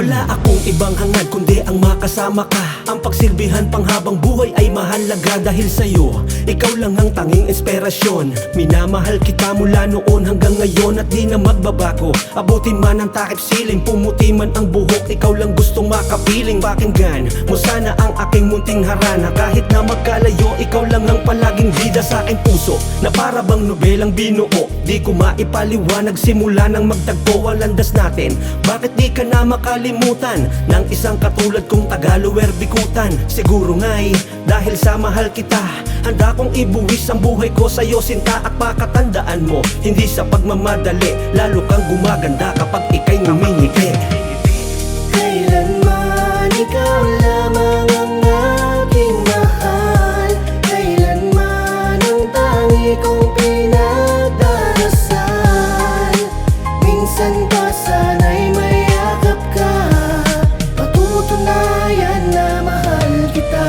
Wala akong ibang hangad kundi ang makasama ka. Ang pagsilbihan pang habang buhay ay mahalaga dahil sa'yo, ikaw lang ang tanging inspirasyon. Minamahal kita mula noon hanggang ngayon at di na magbabago. Abutin man ang takip siling, pumuti man ang buhok, ikaw lang gustong makapiling. Pakinggan mo sana ang aking munting harana. Kahit na magkalayo, ikaw lang ang palaging bida sa aking puso, na para bang nobelang binuo. Di ko maipaliwanag simula nang magtagpo ang landas natin. Bakit di ka na makalimutan ng isang katulad kong Tagaloer bikutan? Siguro nga'y dahil sa mahal kita, handa kong ibuwis ang buhay ko sa'yo sinta. At pakatandaan mo, hindi sa pagmamadali, lalo kang gumaganda kapag ika'y ngumingiti. Kailanman ikaw lamang ang aking mahal, kailanman ang tangi kong pinagdarasal. Minsan pa sana'y mayakap ka, patutunayan na mahal kita.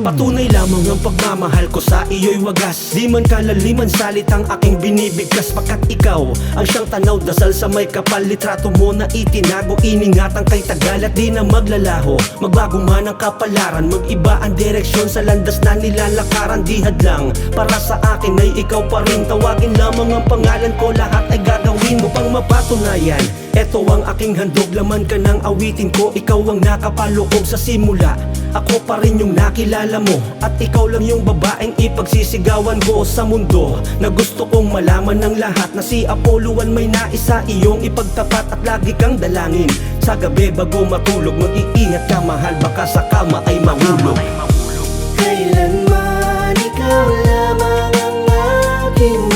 Patunay lamang ang pagmamahal ko sa iyo'y wagas. Di man kalaliman salitang aking binibigkas, pagkat ikaw ang siyang tanaw, dasal sa may kapal. Litrato mo na itinago, iningatan kay tagal at di na maglalaho. Magbago man ang kapalaran, mag-iba ang direksyon sa landas na nilalakaran. Di hadlang para sa akin ay ikaw pa rin. Tawagin lamang ang pangalan ko, lahat ay gagawin mo pang mapatunayan. Eto ang aking handog, laman ka ng awitin ko. Ikaw ang nakapaloob sa simula, ako pa rin yung nakilala mo. At ikaw lang yung babaeng ipagsisigawan ko sa mundo, na gusto kong malaman ng lahat na si Apollo 1 may naisa iyong ipagtapat. At lagi kang dalangin sa gabi bago matulog, mag-iingat ka mahal, baka sa kama ay mahulog. Kailanman ikaw lamang ang aking